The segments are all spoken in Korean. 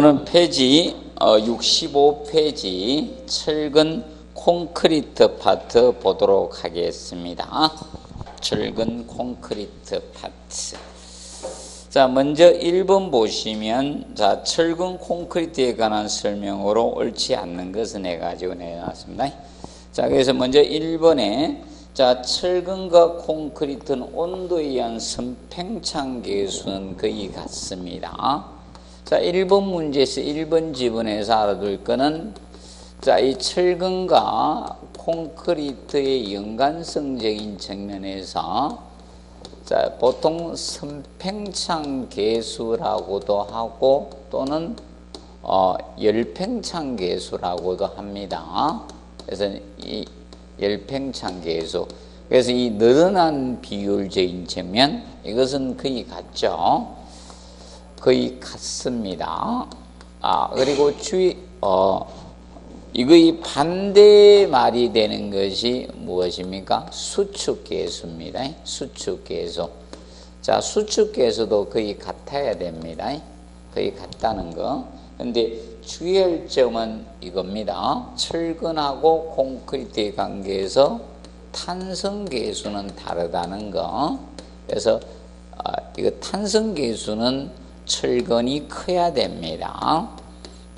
오늘 페이지 65페이지 철근 콘크리트 파트 보도록 하겠습니다. 철근 콘크리트 파트. 자, 먼저 1번 보시면, 자, 철근 콘크리트에 관한 설명으로 옳지 않는 것은 해가지고 내놨습니다. 자, 그래서 먼저 1번에, 자, 철근과 콘크리트는 온도에 의한 선팽창 계수는 거의 같습니다. 자, 1번 문제에서 1번 지문에서 알아둘 거는, 자, 이 철근과 콘크리트의 연관성적인 측면에서, 자, 보통 선팽창 계수라고도 하고 또는 열팽창 계수라고도 합니다. 그래서 이 열팽창 계수, 그래서 이 늘어난 비율적인 측면, 이것은 거의 같죠. 거의 같습니다. 그리고 이거의 반대 말이 되는 것이 무엇입니까? 수축계수입니다. 수축계수. 자, 수축계수도 거의 같아야 됩니다. 거의 같다는 거. 근데 주의할 점은 이겁니다. 철근하고 콘크리트의 관계에서 탄성계수는 다르다는 거. 그래서 이거 탄성계수는 철근이 커야 됩니다.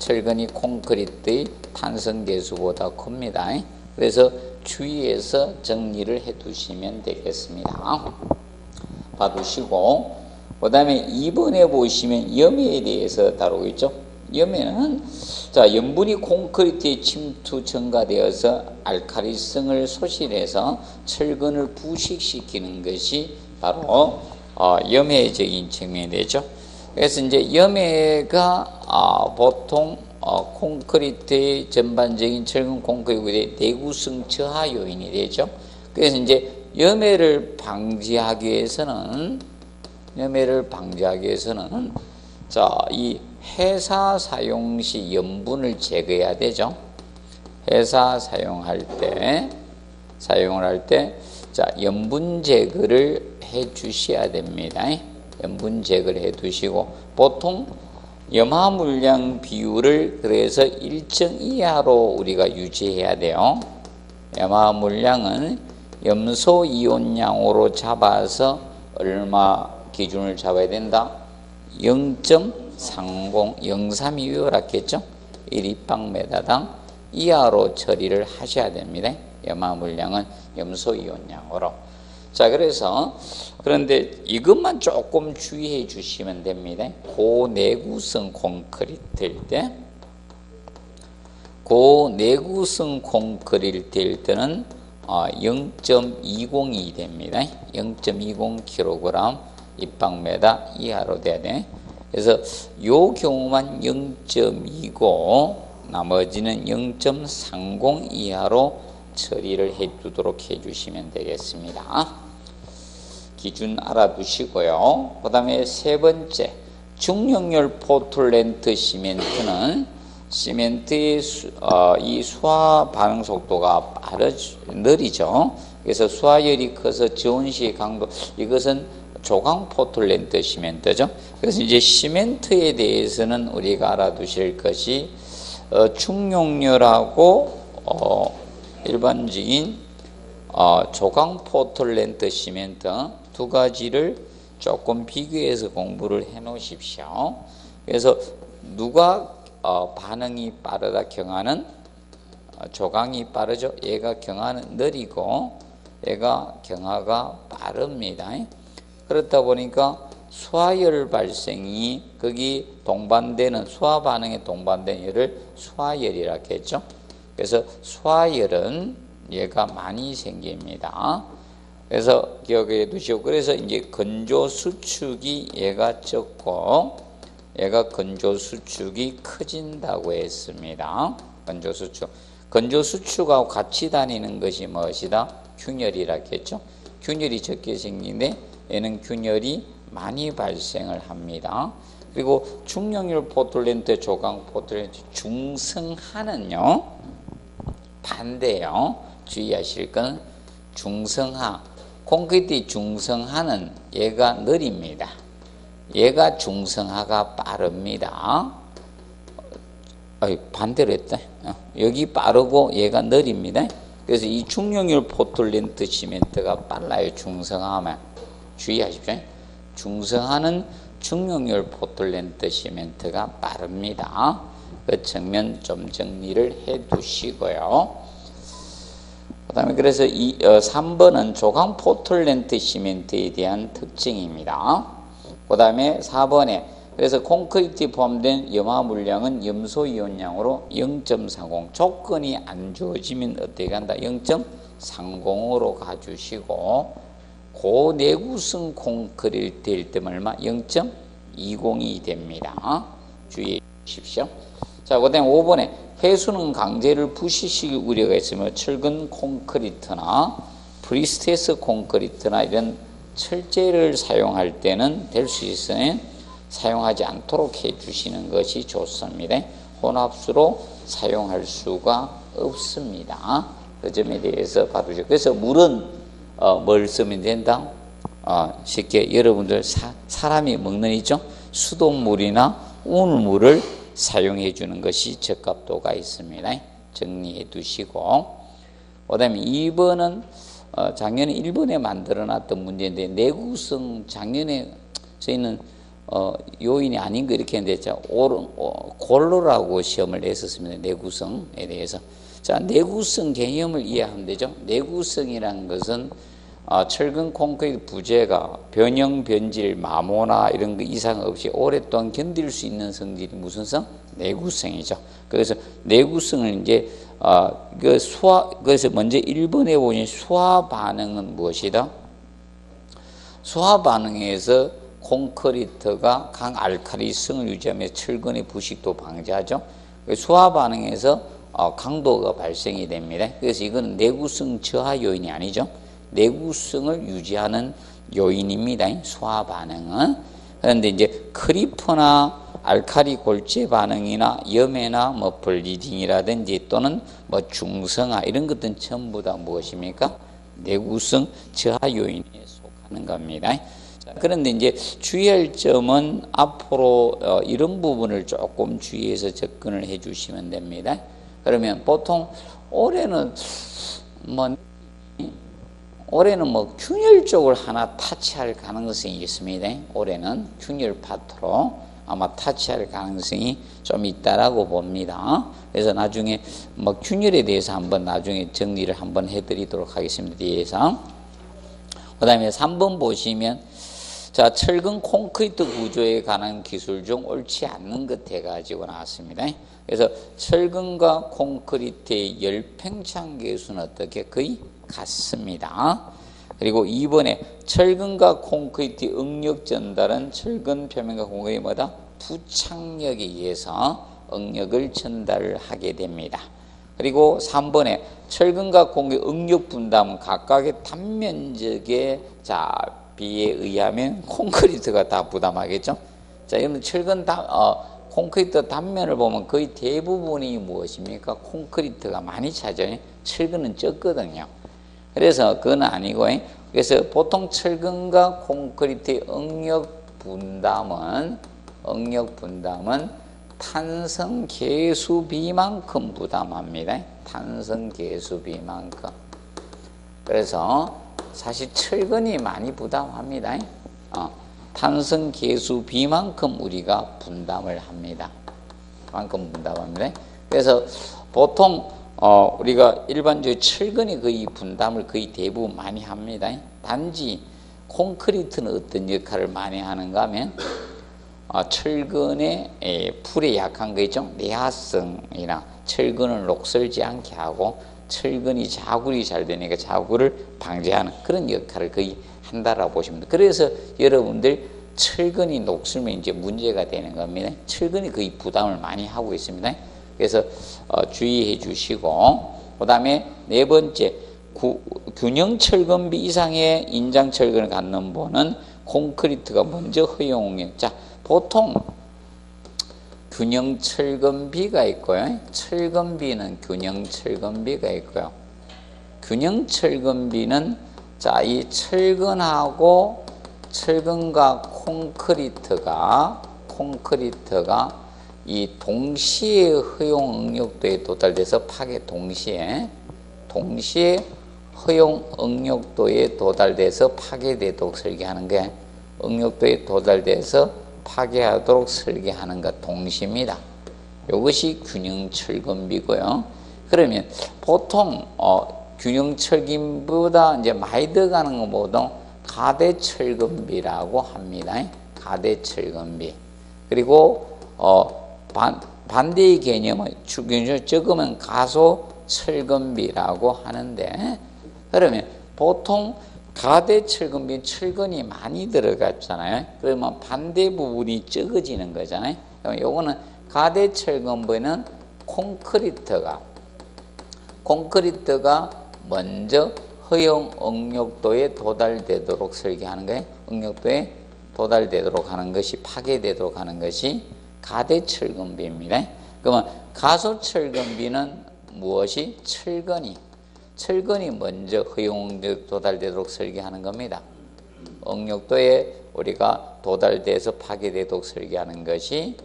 철근이 콘크리트의 탄성계수보다 큽니다. 그래서 주의해서 정리를 해 두시면 되겠습니다. 봐두시고, 그 다음에 2번에 보시면 염해에 대해서 다루고 있죠. 염해는, 자, 염분이 콘크리트에 침투 첨가되어서 알칼리성을 소실해서 철근을 부식시키는 것이 바로 염해적인 측면이 되죠. 그래서 이제 염해가 보통 콘크리트의 전반적인 철근 콘크리트의 내구성 저하 요인이 되죠. 그래서 이제 염해를 방지하기 위해서는 자, 이 회사 사용 시 염분을 제거해야 되죠. 회사 사용을 할 때 자, 염분 제거를 해 주셔야 됩니다. 염분 제거를 해 두시고, 보통 염화 물량 비율을 그래서 일정 이하로 우리가 유지해야 돼요. 염화 물량은 염소 이온량으로 잡아서 얼마 기준을 잡아야 된다? 0.30, 0.32 요렇겠죠? 1입방메다당 이하로 처리를 하셔야 됩니다. 염화 물량은 염소 이온량으로. 자, 그런데 이것만 조금 주의해 주시면 됩니다. 고내구성 콘크리트일 때는 0.20이 됩니다. 0.20kg 입방메다 이하로 돼야 돼. 그래서 요 경우만 0.20, 나머지는 0.30 이하로 처리를 해 두도록 해 주시면 되겠습니다. 기준 알아두시고요. 그 다음에 세 번째, 중력열 포틀랜드 시멘트는 시멘트의 이 수화 반응 속도가 느리죠. 그래서 수화열이 커서 저온 시의 강도, 이것은 조강 포틀랜드 시멘트죠. 그래서 이제 시멘트에 대해서는 우리가 알아두실 것이 중력열하고 일반적인 조강 포틀랜드 시멘트 두 가지를 조금 비교해서 공부를 해 놓으십시오. 그래서 누가 반응이 빠르다 경하는 조강이 빠르죠. 얘가 경하는 느리고 얘가 경하가 빠릅니다. 그렇다 보니까 수화열 발생이 거기 동반되는 수화 반응에 동반된 열을 수화열이라고 했죠. 그래서 수화열은 얘가 많이 생깁니다. 그래서 기억해 두시고, 그래서 이제 건조 수축이 얘가 적고 얘가 건조 수축이 커진다고 했습니다. 건조 수축하고 같이 다니는 것이 무엇이다? 균열이라고 했죠. 균열이 적게 생기는데 얘는 균열이 많이 발생을 합니다. 그리고 중력열 포틀랜드, 조강 포틀랜드 중성하는요 반대요. 주의하실 건 중성하, 콘크리트 중성하는 얘가 느립니다. 얘가 중성하가 빠릅니다. 반대로 했다. 여기 빠르고 얘가 느립니다. 그래서 이 중용률 포틀랜드 시멘트가 빨라요. 중성화하면. 주의하십시오. 중성화는 중용률 포틀랜드 시멘트가 빠릅니다. 그 측면 좀 정리를 해 두시고요. 그 다음에 그래서 3번은 조강 포틀랜드 시멘트에 대한 특징입니다. 그 다음에 4번에 그래서 콘크리트 포함된 염화 물량은 염소 이온량으로 0.40 조건이 안 주어지면 어떻게 간다? 0.30으로 가주시고 고내구성 콘크리트일 때는 얼마? 0.20이 됩니다. 주의해 주십시오. 자, 그 다음에 5번에 해수는 강제를 부시시킬 우려가 있으며 철근 콘크리트나 프리스테스 콘크리트나 이런 철제를 사용할 때는 될 수 있으면 사용하지 않도록 해주시는 것이 좋습니다. 혼합수로 사용할 수가 없습니다. 그 점에 대해서 봐두시고 그래서 물은 뭘 쓰면 된다? 쉽게 여러분들 사람이 먹는 있죠? 수돗물이나 우물물을 사용해 주는 것이 적합도가 있습니다. 정리해 두시고 그 다음에 2번은 작년에 1번에 만들어놨던 문제인데 내구성 작년에 저희는 요인이 아닌 거 이렇게 했는데 골로라고 시험을 냈었습니다. 내구성에 대해서. 자, 내구성 개념을 이해하면 되죠. 내구성이라는 것은 철근 콘크리트 부재가 변형, 변질, 마모나 이런 거 이상 없이 오랫동안 견딜 수 있는 성질이 무슨 성? 내구성이죠. 그래서 내구성을 이제 그래서 먼저 1번에 보니 수화 반응은 무엇이다? 수화 반응에서 콘크리트가 강알칼리성을 유지하며 철근의 부식도 방지하죠. 수화 반응에서 강도가 발생이 됩니다. 그래서 이건 내구성 저하 요인이 아니죠. 내구성을 유지하는 요인입니다. 수화 반응은. 그런데 이제 크리퍼나 알칼리 골재 반응이나 염해나 뭐 블리딩이라든지 또는 뭐 중성화 이런 것들은 전부 다 무엇입니까? 내구성 저하 요인에 속하는 겁니다. 그런데 이제 주의할 점은 앞으로 이런 부분을 조금 주의해서 접근을 해 주시면 됩니다. 그러면 보통 올해는 뭐 균열 쪽을 하나 타치할 가능성이 있습니다. 올해는 균열 파트로 아마 타치할 가능성이 좀 있다라고 봅니다. 그래서 나중에 뭐 균열에 대해서 한번 나중에 정리를 한번 해드리도록 하겠습니다. 뒤에서. 그 다음에 3번 보시면 자, 철근 콘크리트 구조에 관한 기술 중 옳지 않는 것 해가지고 나왔습니다. 그래서 철근과 콘크리트의 열팽창 계수는 어떻게? 거의 같습니다. 그리고 2번에 철근과 콘크리트 응력 전달은 철근 표면과 콘크리트 뭐다? 부착력에 의해서 응력을 전달하게 됩니다. 그리고 3번에 철근과 콘크리트 응력 분담은 각각의 단면적의 비에 의하면 콘크리트가 다 부담하겠죠. 자, 여러분 철근 콘크리트 단면을 보면 거의 대부분이 무엇입니까? 콘크리트가 많이 차죠. 철근은 적거든요. 그래서 그건 아니고, 그래서 보통 철근과 콘크리트의 응력 분담은 탄성 계수비만큼 부담합니다. 탄성 계수비만큼. 그래서 사실 철근이 많이 부담합니다. 탄성 계수비만큼 우리가 분담을 합니다. 그만큼 분담합니다. 그래서 보통 우리가 일반적으로 철근이 거의 분담을 거의 대부분 많이 합니다. 단지 콘크리트는 어떤 역할을 많이 하는가 하면 철근의 풀에 약한 거 있죠. 내화성이나 철근을 녹슬지 않게 하고 철근이 자굴이 잘 되니까 자굴을 방지하는 그런 역할을 거의 한다라고 보시면 됩니다. 그래서 여러분들 철근이 녹슬면 이제 문제가 되는 겁니다. 철근이 거의 부담을 많이 하고 있습니다. 그래서 주의해 주시고, 그 다음에 네 번째, 균형 철근비 이상의 인장 철근을 갖는 분은 콘크리트가 먼저 허용. 자, 보통 균형 철근비가 있고요. 철근비는 균형 철근비가 있고요. 균형 철근비는 자, 이 철근과 콘크리트가 이 동시에 허용 응력도에 도달돼서 동시에 허용 응력도에 도달돼서 파괴되도록 설계하는 게 응력도에 도달돼서 파괴하도록 설계하는 것 동시입니다. 이것이 균형철근비고요. 그러면 보통 균형철근비보다 이제 많이 들어가는 것보다 가대철근비라고 합니다. 가대철근비. 그리고 반대의 개념은 적으면 가소철근비라고 하는데, 그러면 보통 가대철근비 철근이 많이 들어갔잖아요. 그러면 반대 부분이 적어지는 거잖아요. 그럼 요거는 가대철근비는 콘크리트가 먼저 허용 응력도에 도달되도록 설계하는 거예요. 응력도에 도달되도록 하는 것이, 파괴되도록 하는 것이 가대철근비입니다. 그러면 가소철근비는 무엇이? 철근이 먼저 허용 응력도에 도달되도록 설계하는 겁니다. 응력도에 우리가 도달돼서 파괴되도록 설계하는 것이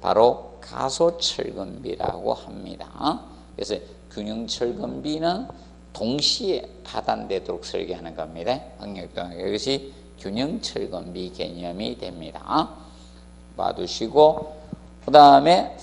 바로 가소철근비라고 합니다. 그래서 균형철근비는 동시에 하단되도록 설계하는 겁니다. 응력도. 이것이 균형철근비 개념이 됩니다. 봐두시고, 그 다음에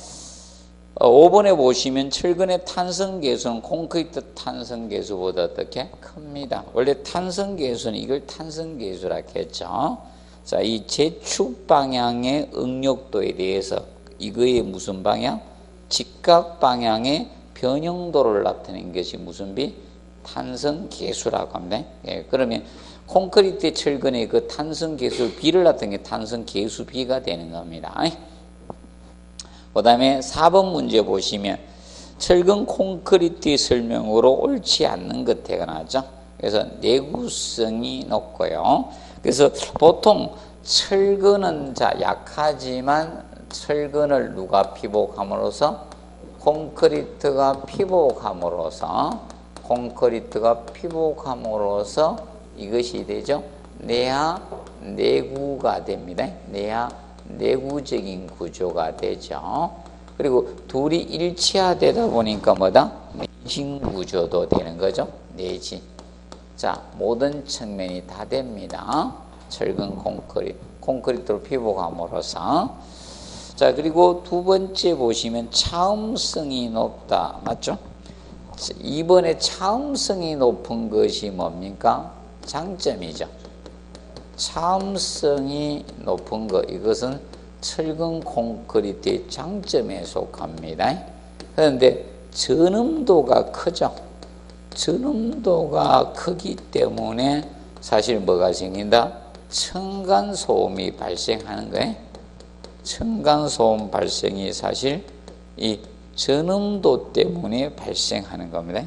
5번에 보시면 철근의 탄성계수는 콘크리트 탄성계수보다 어떻게 큽니다. 원래 탄성계수는 이걸 탄성계수라 했죠. 자, 이 제축 방향의 응력도에 대해서 이거의 무슨 방향? 직각 방향의 변형도를 나타낸 것이 무슨 비? 탄성계수라고 합니다. 예, 그러면 콘크리트 철근의 그 탄성계수 비를 나타낸 게 탄성계수비가 되는 겁니다. 그 다음에 4번 문제 보시면 철근 콘크리트의 설명으로 옳지 않는 것태가 나왔죠. 그래서 내구성이 높고요. 그래서 보통 철근은 약하지만 철근을 누가 피복함으로써? 콘크리트가 피복함으로써 이것이 되죠. 내하 내구가 됩니다. 내하 내구적인 구조가 되죠. 그리고 둘이 일치화되다 보니까 뭐다? 내진 구조도 되는 거죠. 내진. 자, 모든 측면이 다 됩니다. 철근 콘크리트로 피복함으로써. 자, 그리고 두 번째 보시면 차음성이 높다. 맞죠? 이번에 차음성이 높은 것이 뭡니까? 장점이죠. 차음성이 높은 것, 이것은 철근 콘크리트의 장점에 속합니다. 그런데 전음도가 크죠. 전음도가 크기 때문에 사실 뭐가 생긴다? 층간소음이 발생하는 거예요. 층간소음 발생이 사실 이 전음도 때문에 발생하는 겁니다.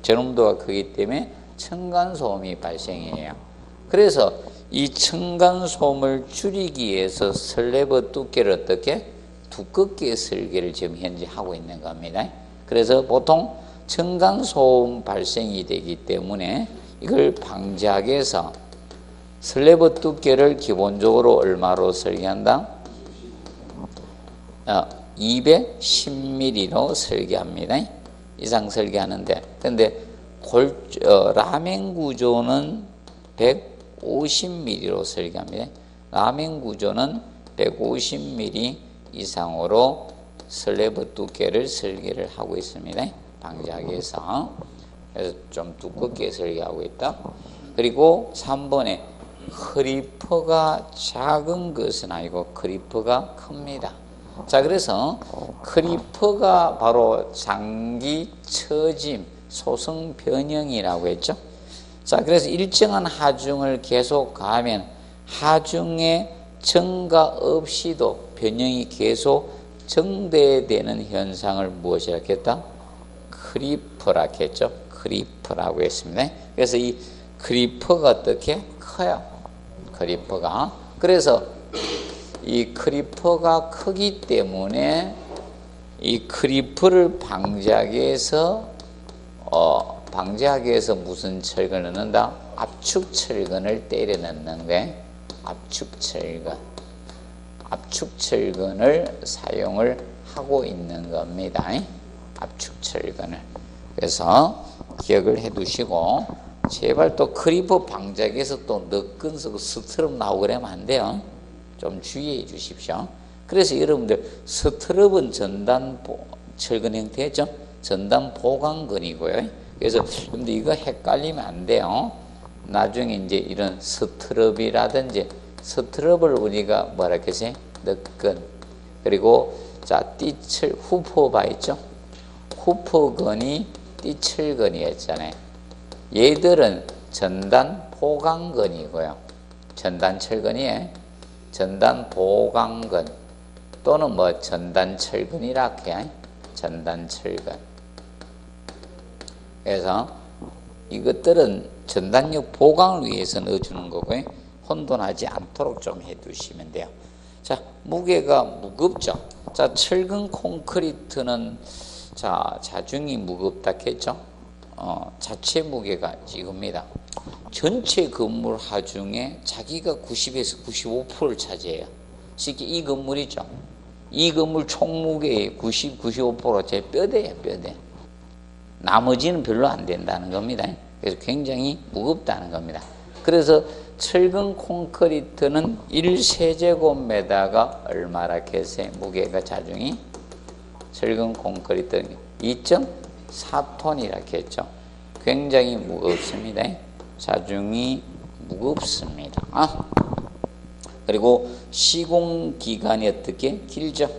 전음도가 크기 때문에 층간소음이 발생해요. 그래서 이 층간소음을 줄이기 위해서 슬래브 두께를 어떻게? 두껍게 설계를 지금 현재 하고 있는 겁니다. 그래서 보통 층간소음 발생이 되기 때문에 이걸 방지하기 위해서 슬래브 두께를 기본적으로 얼마로 설계한다? 210mm로 설계합니다. 이상 설계하는데, 근데 라멘 구조는 150mm로 설계합니다. 라멘 구조는 150mm 이상으로 슬래브 두께를 설계를 하고 있습니다. 방지하기 위해서. 그래서 좀 두껍게 설계하고 있다. 그리고 3번에 크리퍼가 작은 것은 아니고 크리퍼가 큽니다. 자, 그래서 크리퍼가 바로 장기 처짐, 소성 변형이라고 했죠. 자, 그래서 일정한 하중을 계속 가면 하중의 증가 없이도 변형이 계속 증대되는 현상을 무엇이라 했다? 크리퍼라 했죠. 크리퍼라고 했습니다. 그래서 이 크리퍼가 어떻게 커요? 크리퍼가. 그래서 이 크리퍼가 크기 때문에 이 크리퍼를 방지하기 위해서 무슨 철근을 넣는다? 압축철근을 때려 넣는 게 압축철근. 압축철근을 사용을 하고 있는 겁니다. 압축철근을. 그래서 기억을 해 두시고, 제발 또 크리퍼 방작에서 또 너끈 쓰고 스트럽 나오고 그러면 안 돼요. 좀 주의해 주십시오. 그래서 여러분들 스트럽은 전단 철근 형태죠. 전단 보강근이고요. 그래서 여러분들 이거 헷갈리면 안 돼요. 나중에 이제 이런 스트럽이라든지, 스트럽을 우리가 뭐라 그러지? 너끈. 그리고 자, 띠철 후퍼바 있죠? 후퍼근이 띠철근이었잖아요. 얘들은 전단 보강근이고요. 전단 철근이에요. 전단 보강근 또는 뭐 전단 철근이라 해요. 전단 철근. 그래서 이것들은 전단력 보강을 위해서 넣어주는 거고요. 혼돈하지 않도록 좀 해두시면 돼요. 자, 무게가 무겁죠. 자, 철근 콘크리트는 자, 자중이 무겁다 했죠. 자체 무게가 이겁니다. 전체 건물 하중에 자기가 90에서 95%를 차지해요. 쉽게 이 건물이죠. 이 건물 총무게의 90, 95%가 제 뼈대예요, 뼈대. 나머지는 별로 안 된다는 겁니다. 그래서 굉장히 무겁다는 겁니다. 그래서 철근 콘크리트는 1세제곱미터가 얼마라 했어요? 무게가 자중이? 철근 콘크리트는 2.4톤이라 했죠. 굉장히 무겁습니다. 자중이 무겁습니다. 그리고 시공기간이 어떻게? 길죠.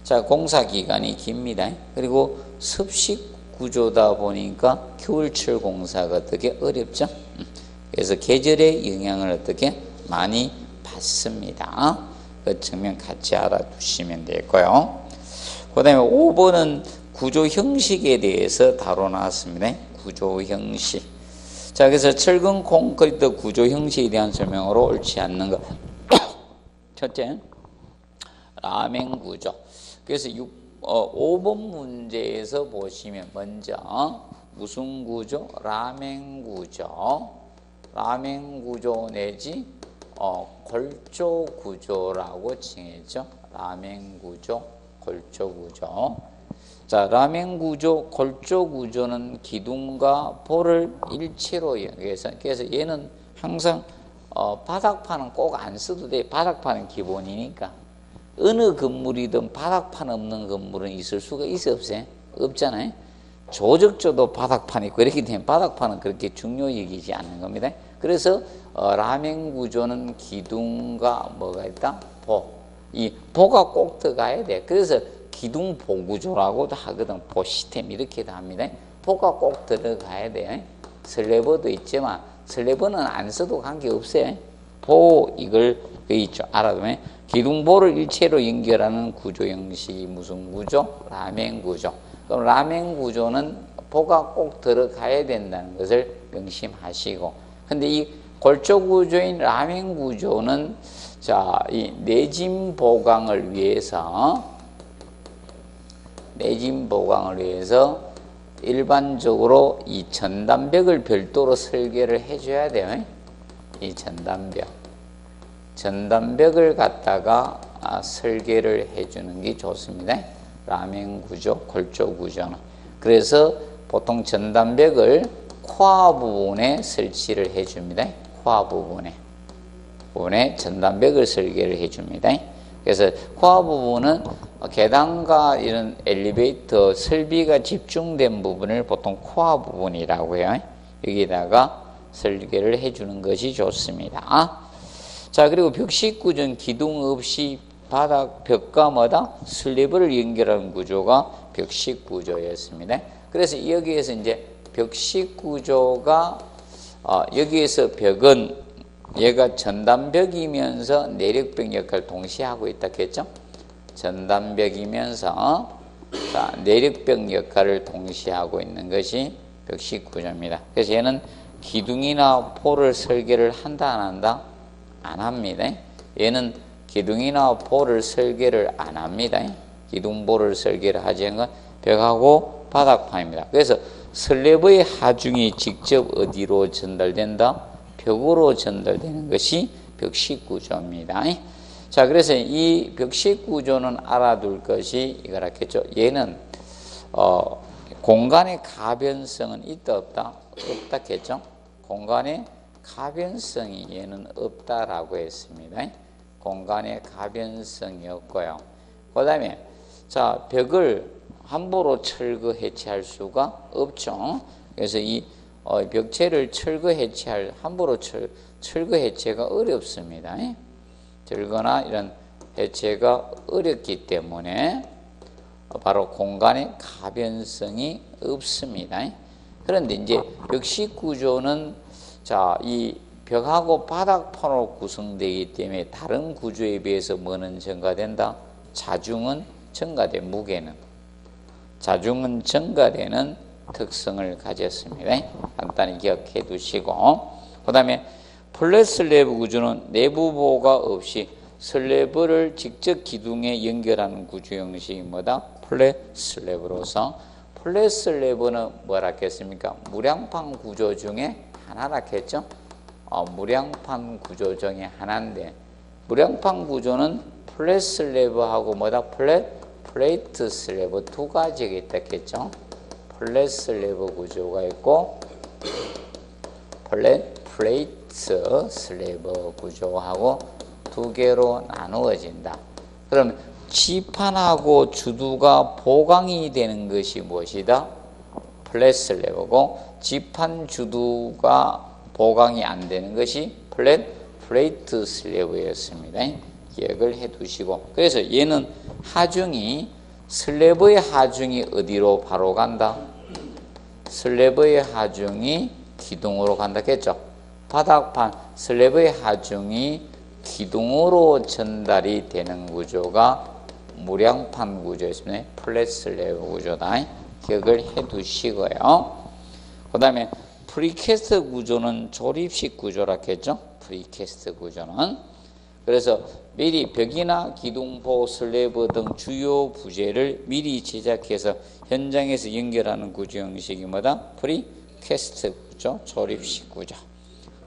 자, 공사기간이 깁니다. 그리고 습식 구조다 보니까 겨울철 공사가 어떻게 어렵죠. 그래서 계절의 영향을 어떻게 많이 받습니다. 그 측면 같이 알아두시면 되고요. 그 다음에 5번은 구조 형식에 대해서 다뤄놨습니다. 구조 형식. 자, 그래서 철근 콘크리트 구조 형식에 대한 설명으로 옳지 않는 것. 첫째, 라멘 구조. 그래서 5번 문제에서 보시면 먼저 무슨 구조? 라멘 구조. 라멘 구조 내지 골조 구조라고 칭했죠. 라멘 구조, 골조 구조. 자, 라멘 구조, 골조 구조는 기둥과 볼을 일체로 이용해서, 그래서 얘는 항상 바닥판은 꼭 안 써도 돼. 바닥판은 기본이니까. 어느 건물이든 바닥판 없는 건물은 있을 수가 있어요, 없어요? 없잖아요. 조적조도 바닥판이 있고 이렇게 되면 바닥판은 그렇게 중요 여기지 않는 겁니다. 그래서 라멘 구조는 기둥과 뭐가 있다? 보. 이 보가 꼭 들어가야 돼. 그래서 기둥 보구조라고도 하거든. 보 시스템 이렇게도 합니다. 보가 꼭 들어가야 돼. 슬래버도 있지만 슬래버는 안 써도 관계없어요. 보 이걸 있죠. 알아두면 기둥보를 일체로 연결하는 구조 형식이 무슨 구조? 라멘 구조. 그럼 라멘 구조는 보가 꼭 들어가야 된다는 것을 명심하시고, 근데 이 골조 구조인 라멘 구조는 자, 이 내진 보강을 위해서 일반적으로 이 전단벽을 별도로 설계를 해줘야 돼요. 이 전단벽을 갖다가 설계를 해주는 게 좋습니다. 라멘 구조, 골조 구조는. 그래서 보통 전단벽을 코아 부분에 설치를 해줍니다. 코아 부분에 전단벽을 설계를 해줍니다. 그래서 코아 부분은 계단과 이런 엘리베이터 설비가 집중된 부분을 보통 코아 부분이라고 해요. 여기다가 설계를 해주는 것이 좋습니다. 자, 그리고 벽식 구조는 기둥 없이 바닥 벽과 뭐다? 슬래브를 연결하는 구조가 벽식 구조였습니다. 그래서 여기에서 이제 벽식 구조가 여기에서 벽은 얘가 전단벽이면서 내력벽 역할을 동시에 하고 있다 했죠. 전단벽이면서 자, 내력벽 역할을 동시에 하고 있는 것이 벽식 구조입니다. 그래서 얘는 기둥이나 포를 설계를 한다 안 한다? 안 합니다. 얘는 기둥이나 볼을 설계를 안 합니다. 기둥볼을 설계를 하지 않은 건 벽하고 바닥판입니다. 그래서 슬래브의 하중이 직접 어디로 전달된다? 벽으로 전달되는 것이 벽식 구조입니다. 자, 그래서 이 벽식 구조는 알아둘 것이 이거라겠죠. 얘는 공간의 가변성은 있다 없다? 없다겠죠. 공간의 가변성이 얘는 없다라고 했습니다. 공간의 가변성이 없고요. 그 다음에 자, 벽을 함부로 철거 해체할 수가 없죠. 그래서 이 벽체를 철거 해체할 함부로 철거 해체가 어렵습니다. 철거나 이런 해체가 어렵기 때문에 바로 공간의 가변성이 없습니다. 그런데 이제 벽식 구조는 자, 이 벽하고 바닥판으로 구성되기 때문에 다른 구조에 비해서 뭐는 증가된다? 자중은 증가돼, 무게는. 자중은 증가되는 특성을 가졌습니다. 간단히 기억해 두시고. 그 다음에 플랫 슬래브 구조는 내부 보호가 없이 슬래브를 직접 기둥에 연결하는 구조 형식이 뭐다? 플랫 슬래브로서. 플랫 슬래브는 뭐라 했습니까? 무량판 구조 중에 하나라 했죠? 무량판 구조 중에 하나인데, 무량판 구조는 플랫 슬래브하고 뭐다? 플레이트 슬래브 두 가지가 있다 했죠? 플랫 슬래브 구조가 있고 플레이트 슬래브 구조하고 두 개로 나누어진다. 그럼 지판하고 주두가 보강이 되는 것이 무엇이다? 플랫 슬래브고, 지판 주두가 보강이 안 되는 것이 플레이트 슬래브였습니다. 기억을 해 두시고. 그래서 얘는 하중이, 슬래브의 하중이 어디로 바로 간다? 슬래브의 하중이 기둥으로 간다 했죠. 바닥판 슬래브의 하중이 기둥으로 전달이 되는 구조가 무량판 구조였습니다. 플랫 슬래브 구조다. 기억을 해 두시고요. 그 다음에 프리캐스트 구조는 조립식 구조라 했죠. 프리캐스트 구조는. 그래서 미리 벽이나 기둥포, 슬래브 등 주요 부재를 미리 제작해서 현장에서 연결하는 구조 형식이 뭐다? 프리캐스트 구조, 조립식 구조.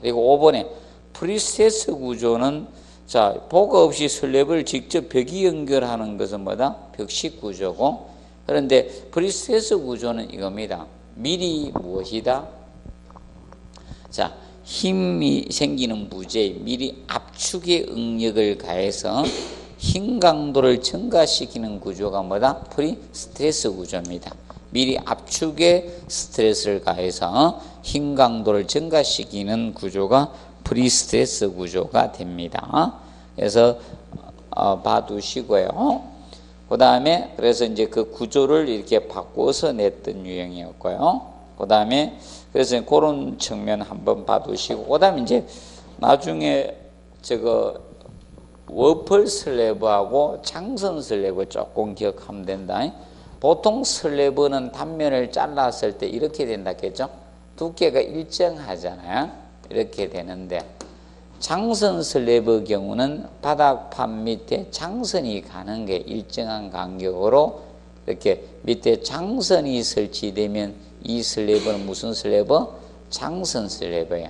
그리고 5번에 프리세스 구조는 자, 보가 없이 슬래브를 직접 벽이 연결하는 것은 뭐다? 벽식 구조고, 그런데 프리세스 구조는 이겁니다. 미리 무엇이다? 자, 힘이 생기는 부재에 미리 압축의 응력을 가해서 힘 강도를 증가시키는 구조가 뭐다? 프리스트레스 구조입니다. 미리 압축의 스트레스를 가해서 힘 강도를 증가시키는 구조가 프리스트레스 구조가 됩니다. 그래서 봐두시고요. 그 다음에 그래서 이제 그 구조를 이렇게 바꿔서 냈던 유형이었고요. 그 다음에 그래서 그런 측면 한번 봐두시고, 그 다음에 이제 나중에 저거 워플 슬래브하고 장선 슬래브 조금 기억하면 된다. 보통 슬래브는 단면을 잘랐을 때 이렇게 된다겠죠? 두께가 일정하잖아요. 이렇게 되는데, 장선 슬래브 경우는 바닥판 밑에 장선이 가는 게 일정한 간격으로 이렇게 밑에 장선이 설치되면 이 슬래브는 무슨 슬래브? 장선 슬래브예요.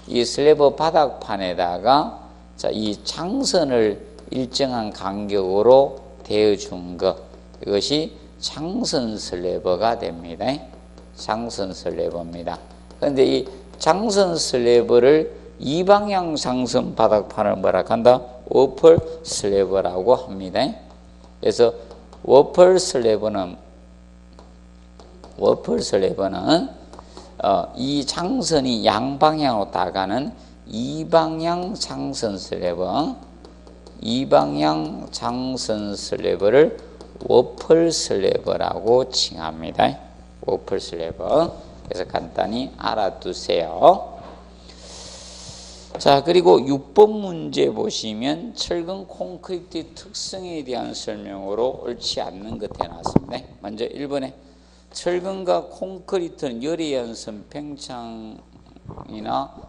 이 슬래브 바닥판에다가 자, 이 장선을 일정한 간격으로 대어준 것, 이것이 장선 슬래브가 됩니다. 장선 슬래브입니다. 그런데 이 장선 슬래브를 이방향 장선 바닥판을 뭐라 한다? 워플 슬래브라고 합니다. 그래서 워플 슬래브는 이 장선이 양방향으로 나가는 이방향 장선 슬래브, 이방향 장선 슬래브를 워플 슬래브라고 칭합니다. 워플 슬래브. 그래서 간단히 알아두세요. 자, 그리고 6번 문제 보시면 철근 콘크리트 특성에 대한 설명으로 옳지 않는 것 해놨습니다. 먼저 1번에 철근과 콘크리트는 열의 연선 팽창이나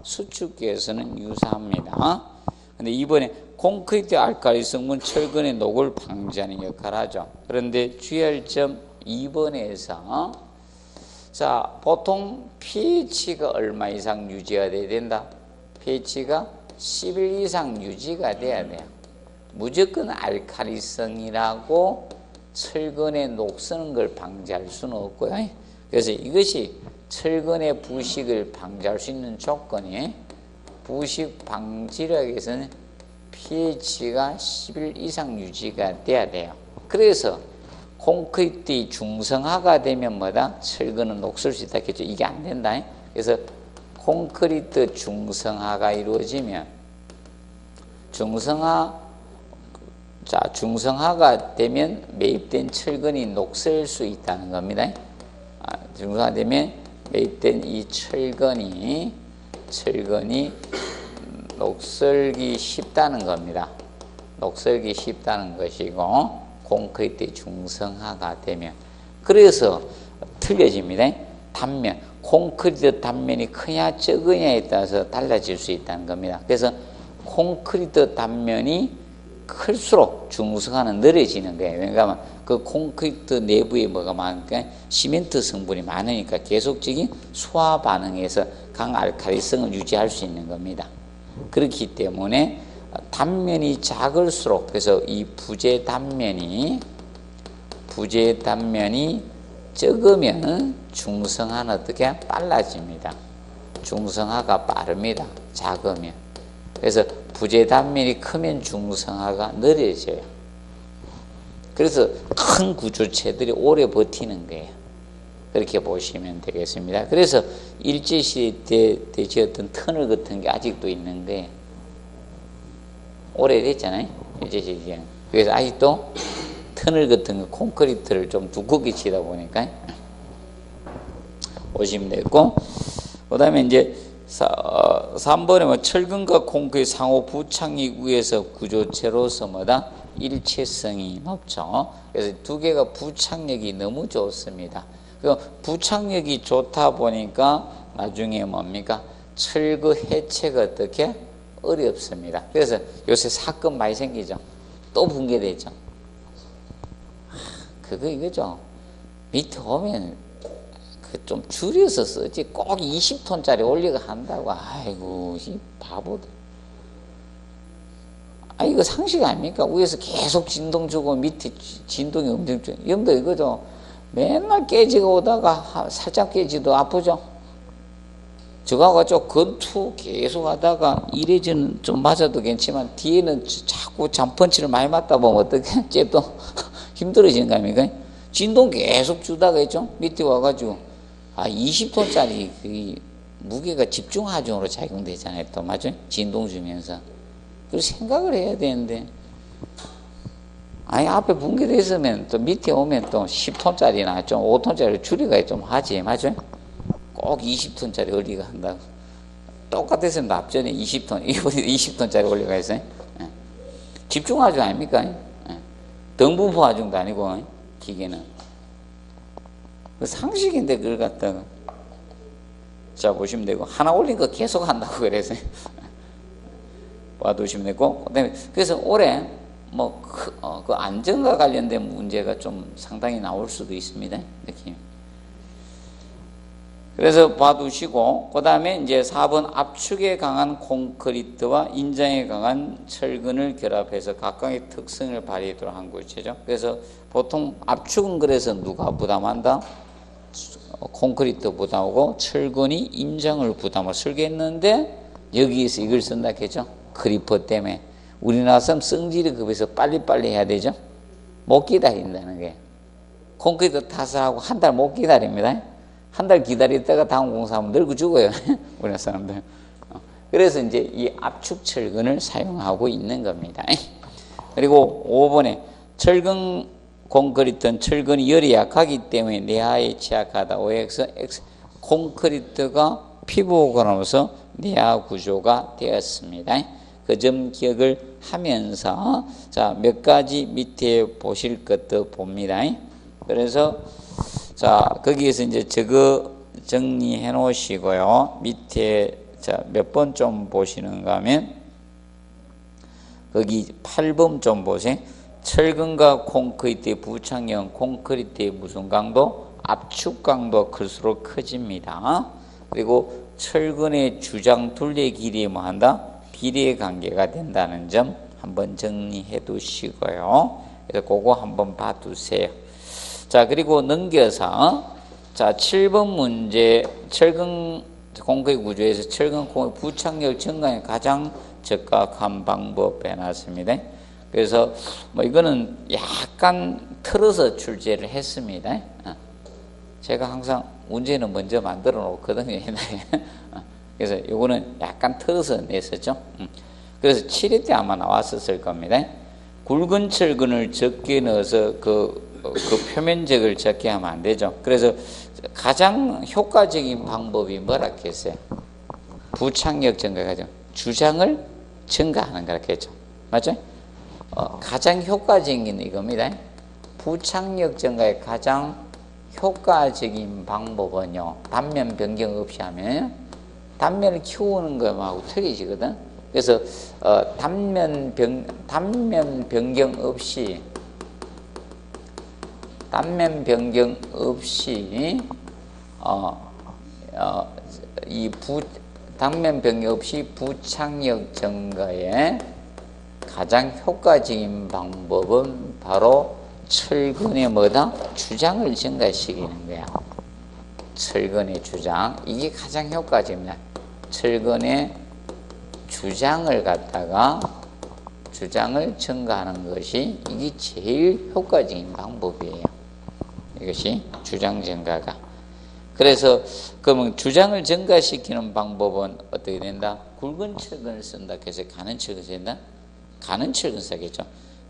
수축기에서는 유사합니다. 근데 2번에 콘크리트 알칼리 성분 철근의 녹을 방지하는 역할을 하죠. 그런데 주의할 점 2번에서 자, 보통 pH가 얼마 이상 유지가 돼야 된다? pH가 11 이상 유지가 돼야 돼요. 무조건 알칼리성이라고 철근에 녹쓰는 걸 방지할 수는 없고요. 그래서 이것이 철근의 부식을 방지할 수 있는 조건이 부식 방지력에 위해서는 pH가 11 이상 유지가 돼야 돼요. 그래서 콘크리트의 중성화가 되면 뭐다? 철근은 녹슬 수 있다 했죠. 이게 안 된다. 그래서 콘크리트 중성화가 이루어지면 중성화가 되면 매입된 철근이 녹슬 수 있다는 겁니다. 중성화되면 매입된 이 철근이 녹슬기 쉽다는 겁니다. 녹슬기 쉽다는 것이고 콘크리트 중성화가 되면 그래서 틀려집니다. 단면 콘크리트 단면이 크냐 적으냐에 따라서 달라질 수 있다는 겁니다. 그래서 콘크리트 단면이 클수록 중성화는 느려지는 거예요. 왜냐하면 그 콘크리트 내부에 뭐가 많으니까 시멘트 성분이 많으니까 계속적인 수화 반응에서 강알칼리성을 유지할 수 있는 겁니다. 그렇기 때문에 단면이 작을수록 그래서 이 부재 단면이 적으면 중성화는 어떻게 빨라집니다. 중성화가 빠릅니다. 작으면. 그래서 부재 단면이 크면 중성화가 느려져요. 그래서 큰 구조체들이 오래 버티는 거예요. 그렇게 보시면 되겠습니다. 그래서 일제시대 때 지었던 터널 같은 게 아직도 있는 거예요. 오래됐잖아요. 일제시대. 그래서 아직도 터널 같은 거 콘크리트를 좀 두껍게 치다 보니까 보시면 되고, 그 다음에 이제 3번에 뭐 철근과 콘크리트 상호 부착력 위에서 구조체로서 뭐다? 일체성이 높죠. 그래서 두 개가 부착력이 너무 좋습니다. 그 부착력이 좋다 보니까 나중에 뭡니까? 철거 해체가 어떻게? 어렵습니다. 그래서 요새 사건 많이 생기죠. 또 붕괴되죠. 그거 이거죠. 밑에 오면 그 좀 줄여서 쓰지 꼭 20톤짜리 올리고 한다고. 아이고 이 바보들. 이거 상식 아닙니까? 위에서 계속 진동 주고 밑에 진동이 엄청 줘. 여러분들 이거죠. 맨날 깨지고 오다가 살짝 깨지도 아프죠. 저거가 좀 건투 계속 하다가 이래저는 좀 맞아도 괜찮지만 뒤에는 자꾸 잠펀치를 많이 맞다 보면 어떻게 쟤도 힘들어지는 거 아닙니까? 진동 계속 주다가 있죠. 밑에 와가지고 20톤짜리 그 무게가 집중하중으로 작용되잖아요. 또 맞죠? 진동 주면서. 그리고 생각을 해야 되는데 앞에 붕괴되어 있으면 또 밑에 오면 또 10톤짜리나 좀 5톤짜리 줄이가 좀 하지. 맞죠? 꼭 20톤짜리 올리가 한다고. 똑같았으면 앞전에 20톤, 이번에 20톤짜리 올리가 있어요. 집중하중 아닙니까? 등분포 하중도 아니고, 기계는. 상식인데 그걸 갖다가. 자, 보시면 되고, 하나 올린 거 계속 한다고 그래서. 봐두시면 되고, 그다음에 그래서 올해 그 안전과 관련된 문제가 좀 상당히 나올 수도 있습니다. 느낌. 그래서 봐두시고, 그 다음에 이제 4번 압축에 강한 콘크리트와 인장에 강한 철근을 결합해서 각각의 특성을 발휘하도록 한 구체죠. 그래서 보통 압축은 그래서 누가 부담한다? 콘크리트 부담하고 철근이 인장을 부담을 쓰겠는데 여기에서 이걸 쓴다 했죠. 크리퍼 때문에. 우리나라 사람 성질이 급해서 빨리빨리 해야 되죠. 못 기다린다는 게. 콘크리트 타설하고 한 달 못 기다립니다. 한 달 기다렸다가 다음 공사하면 늙어 죽어요. 우리나라 사람들. 그래서 이제 이 압축 철근을 사용하고 있는 겁니다. 그리고 5번에 철근 콘크리트는 철근이 열이 약하기 때문에 내하에 취약하다. OX, X. 콘크리트가 피부오거나면서 내하 구조가 되었습니다. 그 점 기억을 하면서 자, 몇 가지 밑에 보실 것도 봅니다. 그래서 자, 거기에서 이제 저거 정리해 놓으시고요. 밑에 자, 몇 번 좀 보시는가 하면 거기 8번 좀 보세요. 철근과 콘크리트의 부착형 콘크리트의 무슨 강도? 압축 강도가 클수록 커집니다. 그리고 철근의 주장 둘레 길이에 뭐 한다? 비례 관계가 된다는 점 한번 정리해 두시고요. 그래서 그거 한번 봐두세요. 자, 그리고 넘겨서 자, 7번 문제 철근 콘크리트 구조에서 철근 콘크리트 부착력 증가에 가장 적합한 방법 해놨습니다. 그래서 뭐 이거는 약간 틀어서 출제를 했습니다. 제가 항상 문제는 먼저 만들어 놓거든요. 그래서 이거는 약간 틀어서 냈었죠. 그래서 7회 때 아마 나왔었을 겁니다. 굵은 철근을 적게 넣어서 그 표면적을 적게 하면 안 되죠. 그래서 가장 효과적인 방법이 뭐라 했어요? 부착력 증가가죠. 주장을 증가하는 거라 했죠. 맞죠? 가장 효과적인 이겁니다. 부착력 증가의 가장 효과적인 방법은요, 단면 변경 없이 하면 단면을 키우는 것하고 틀리지거든. 그래서 단면 변경 없이 단면 변경 없이 부착력 증가에 가장 효과적인 방법은 바로 철근의 뭐다? 주장을 증가시키는 거야. 철근의 주장. 이게 가장 효과적입니다. 철근의 주장을 갖다가 주장을 증가하는 것이 이게 제일 효과적인 방법이에요. 이것이 주장 증가가. 그래서 그러면 주장을 증가시키는 방법은 어떻게 된다? 굵은 철근을 쓴다. 그래서 가는 철근을 쓴다. 가는 철근 써야겠죠.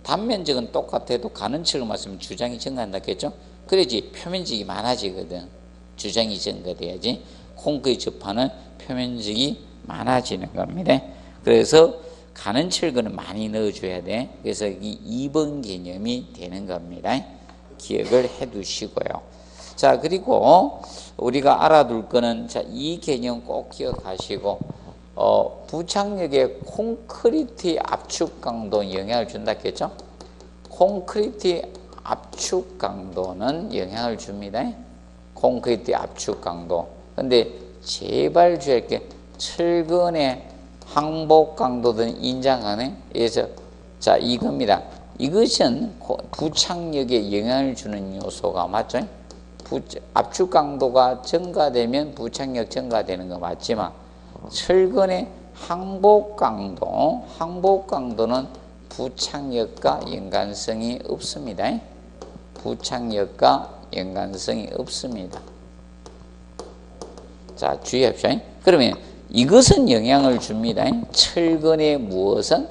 단면적은 똑같아도 가는 철근만 쓰면 주장이 증가한다 했죠. 그래야지 표면적이 많아지거든. 주장이 증가돼야지. 콘크리트 접하는 표면적이 많아지는 겁니다. 그래서 가는 철근은 많이 넣어줘야 돼. 그래서 이 2번 개념이 되는 겁니다. 기억을 해 두시고요. 자, 그리고 우리가 알아둘 거는, 자, 이 개념 꼭 기억하시고, 부착력에 콘크리트 압축 강도 영향을 준다 했죠? 콘크리트 압축 강도는 영향을 줍니다. 콘크리트 압축 강도. 근데 제발 주의할 게 철근의 항복 강도는 인정하네. 그래서 자, 이겁니다. 이것은 부착력에 영향을 주는 요소가 맞죠? 압축 강도가 증가되면 부착력 증가되는 거 맞지만 철근의 항복 강도는 부착력과 연관성이 없습니다. 부착력과 연관성이 없습니다. 자, 주의합시다. 그러면 이것은 영향을 줍니다. 철근의 무엇은?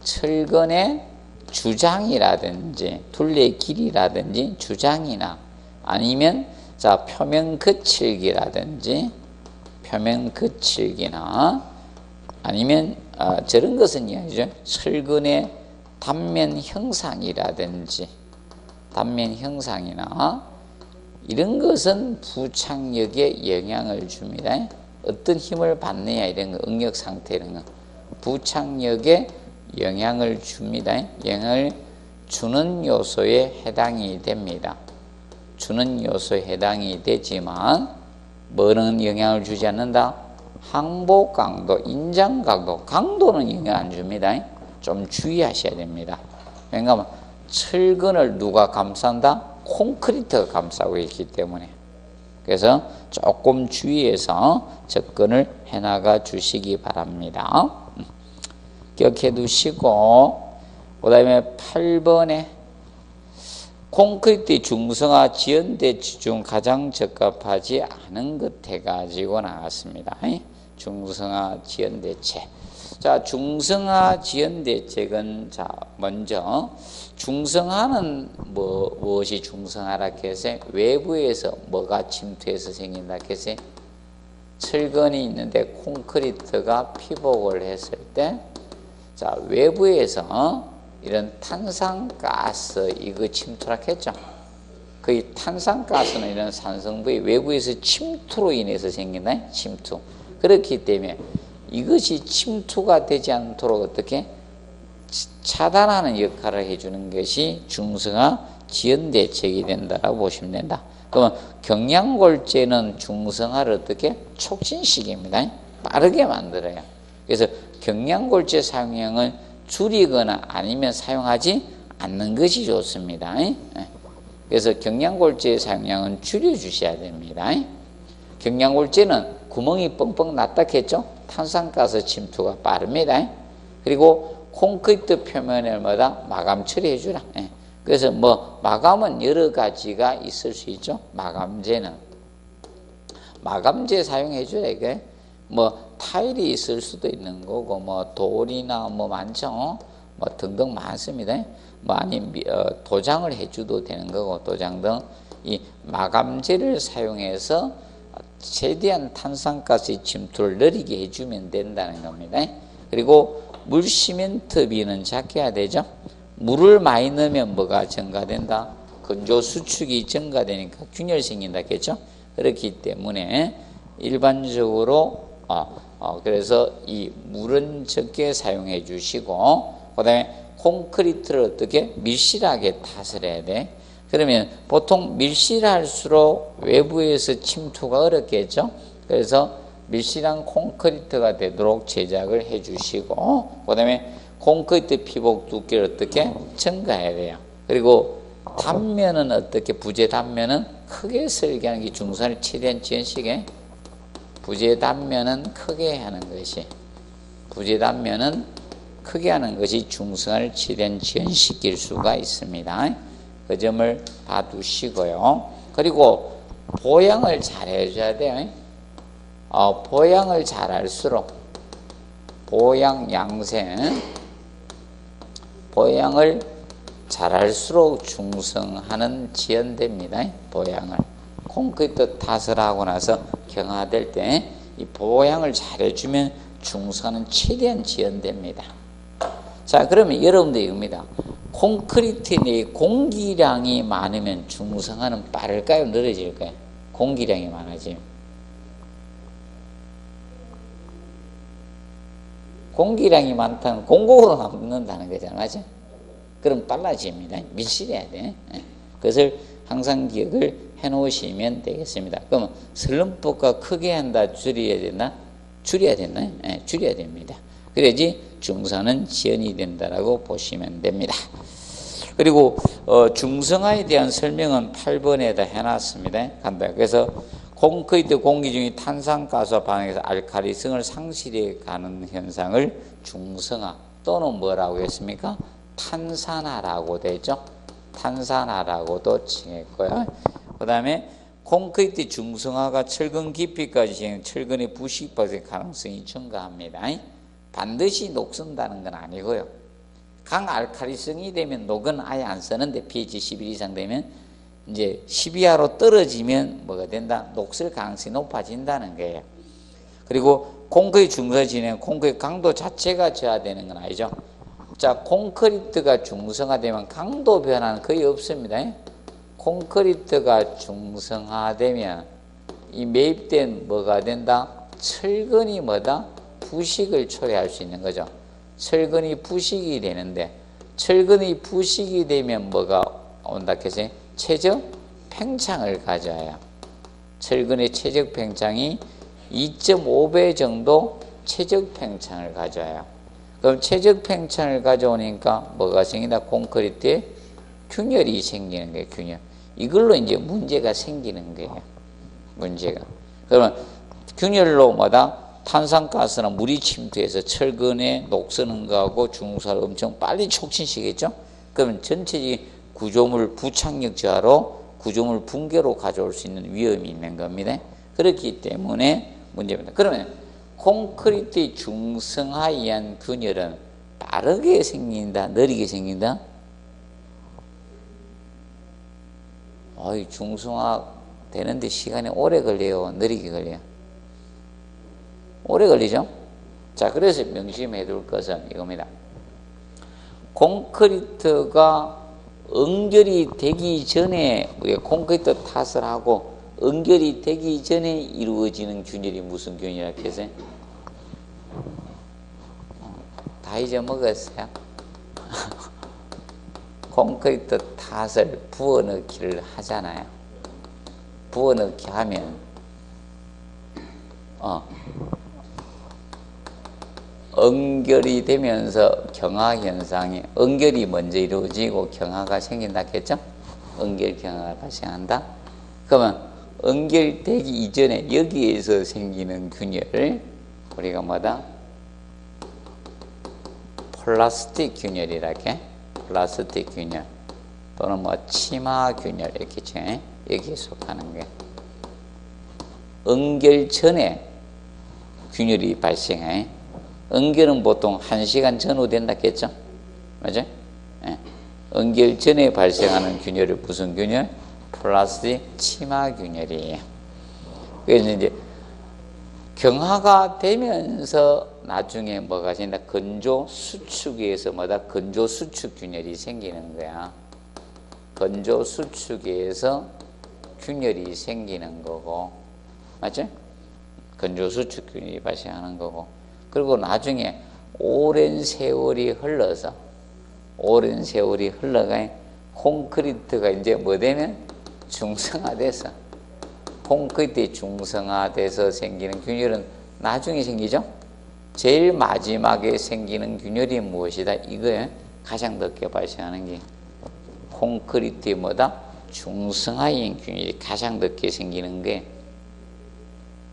철근의 주장이라든지 둘레의 길이라든지 주장이나 아니면 자, 표면 거칠기라든지 표면 거칠기나 아니면 저런 것은 이야기죠. 철근의 단면 형상이라든지 단면 형상이나 이런 것은 부착력에 영향을 줍니다. 어떤 힘을 받느냐 이런 거, 응력 상태 이런 거 부착력에 영향을 줍니다. 영향을 주는 요소에 해당이 됩니다. 주는 요소에 해당이 되지만 뭐는 영향을 주지 않는다? 항복 강도, 인장 강도, 강도는 영향 안 줍니다. 좀 주의하셔야 됩니다. 왜냐하면 철근을 누가 감싼다? 콘크리트가 감싸고 있기 때문에. 그래서 조금 주의해서 접근을 해나가 주시기 바랍니다. 기억해 두시고, 그 다음에 8번에 콘크리트 중성화 지연대치 중 가장 적합하지 않은 것 해가지고 나왔습니다. 중성화 지연대책. 자, 중성화 지연대책은 자, 먼저 중성화는 무엇이 중성화라 해서 외부에서 뭐가 침투해서 생긴다 해서 철근이 있는데 콘크리트가 피복을 했을 때 자, 외부에서 이런 탄산가스 이거 침투라 했죠. 그 탄산가스는 이런 산성부의 외부에서 침투로 인해서 생긴다. 침투. 그렇기 때문에 이것이 침투가 되지 않도록 어떻게 차단하는 역할을 해주는 것이 중성화 지연대책이 된다라고 보시면 된다. 그러면 경량골재는 중성화를 어떻게 촉진시킵니다. 빠르게 만들어요. 그래서 경량골재 사용량을 줄이거나 아니면 사용하지 않는 것이 좋습니다. 그래서 경량골재 사용량은 줄여주셔야 됩니다. 경량골재는 구멍이 뻥뻥 났다 했죠. 탄산가스 침투가 빠릅니다. 그리고 콘크리트 표면을 마감 처리해 주라. 그래서 마감은 여러 가지가 있을 수 있죠. 마감재 사용해 줘야 이게 타일이 있을 수도 있는 거고 돌이나 많죠. 등등 많습니다. 아니면 도장을 해줘도 되는 거고 도장 등 이 마감재를 사용해서 최대한 탄산가스의 침투를 느리게 해주면 된다는 겁니다. 그리고 물 시멘트비는 작게야 되죠. 물을 많이 넣으면 뭐가 증가된다? 건조 수축이 증가되니까 균열 생긴다겠죠. 그렇기 때문에 일반적으로 그래서 이 물은 적게 사용해 주시고 그다음에 콘크리트를 어떻게 밀실하게 탓을 해야 돼. 그러면 보통 밀실할수록 외부에서 침투가 어렵겠죠. 그래서 밀실한 콘크리트가 되도록 제작을 해 주시고 그다음에 콘크리트 피복 두께를 어떻게 증가해야 돼요. 그리고 단면은 어떻게 부재 단면은 크게 설계하는 게 중선을 최대한 지연시게 부재 단면은 크게 하는 것이 부재 단면은 크게 하는 것이 중선을 최대한 지연시킬 수가 있습니다. 그 점을 봐두시고요. 그리고 보양을 잘 해줘야 돼요. 보양을 잘 할수록 보양 양생 보양을 잘할수록 중성하는 지연됩니다. 보양을 콘크리트 탓을 하고 나서 경화될 때 이 보양을 잘해주면 중성은 최대한 지연됩니다. 자, 그러면 여러분들 이겁니다. 콘크리트 내에 공기량이 많으면 중성화는 빠를까요? 느려질까요? 공기량이 많아지면. 공기량이 많다면 공공으로 남는다는 거잖아요. 맞죠? 그럼 빨라집니다. 밀실해야 돼. 그것을 항상 기억을 해 놓으시면 되겠습니다. 그럼 슬럼프가 크게 한다, 줄여야 되나? 줄여야 되나요? 줄여야 됩니다. 그래야지 중성은 지연이 된다라고 보시면 됩니다. 그리고 중성화에 대한 설명은 8번에다 해놨습니다. 간단히. 그래서 콘크리트 공기 중에 탄산가스와 반응해서 알칼리성을 상실해 가는 현상을 중성화 또는 뭐라고 했습니까? 탄산화라고 되죠. 탄산화라고도 칭했고요. 그 다음에 콘크리트 중성화가 철근 깊이까지 진행, 철근의 부식 발생 가능성이 증가합니다. 반드시 녹슨다는 건 아니고요. 강알칼리성이 되면 녹은 아예 안 쓰는데 pH 11 이상 되면 이제 10 이하로 떨어지면 뭐가 된다? 녹슬 가능성이 높아진다는 거예요. 그리고 콘크리트 중성화 진행, 콘크리트 강도 자체가 저하되는 건 아니죠. 자, 콘크리트가 중성화되면 강도 변화는 거의 없습니다. 콘크리트가 중성화되면 이 매입된 뭐가 된다? 철근이 뭐다? 부식을 초래할 수 있는 거죠. 철근이 부식이 되는데 철근이 부식이 되면 뭐가 온다 해서 최적 팽창을 가져야 철근의 최적 팽창이 2.5배 정도 최적 팽창을 가져야 그럼 최적 팽창을 가져오니까 뭐가 생긴다? 콘크리트에 균열이 생기는 거예요. 균열. 이걸로 이제 문제가 생기는 거예요. 문제가. 그러면 균열로 탄산가스나 물이 침투해서 철근에 녹쓰는 거하고 중성화를 엄청 빨리 촉진시키겠죠? 그러면 전체적인 구조물 부착력 저하로 구조물 붕괴로 가져올 수 있는 위험이 있는 겁니다. 그렇기 때문에 문제입니다. 그러면 콘크리트의 중성화에 의한 균열은 빠르게 생긴다, 느리게 생긴다? 중성화 되는데 시간이 오래 걸려요, 느리게 걸려요? 오래 걸리죠? 자, 그래서 명심해 둘 것은 이겁니다. 콘크리트가 응결이 되기 전에 우리가 콘크리트 탓을 하고 응결이 되기 전에 이루어지는 균열이 무슨 균열이라고 해서 다 잊어먹었어요. 콘크리트 탓을 부어넣기를 하잖아요. 부어넣기 하면 응결이 되면서 경하 현상이 응결이 먼저 이루어지고 경하가 생긴다 했죠? 응결 경하가 발생한다. 그러면 응결되기 이전에 여기에서 생기는 균열을 우리가 뭐다? 플라스틱 균열이라게, 플라스틱 균열 또는 뭐 치마 균열 이렇게 죠. 여기에 속하는 게 응결 전에 균열이 발생해. 응결은 보통 1시간 전후 된다 했죠? 맞죠? 예. 응결 전에 발생하는 균열을 무슨 균열? 플라스틱 치마 균열이에요. 그래서 이제 경화가 되면서 나중에 뭐가 생긴다? 건조 수축에 의해서 뭐다? 건조 수축 균열이 생기는 거야. 건조 수축에 의해서 균열이 생기는 거고, 맞죠? 건조 수축 균열이 발생하는 거고, 그리고 나중에 오랜 세월이 흘러가 콘크리트가 이제 뭐 되면 중성화돼서, 콘크리트 중성화돼서 생기는 균열은 나중에 생기죠? 제일 마지막에 생기는 균열이 무엇이다? 이거에 가장 늦게 발생하는 게 콘크리트의 뭐다? 중성화인 균열이 가장 늦게 생기는 게.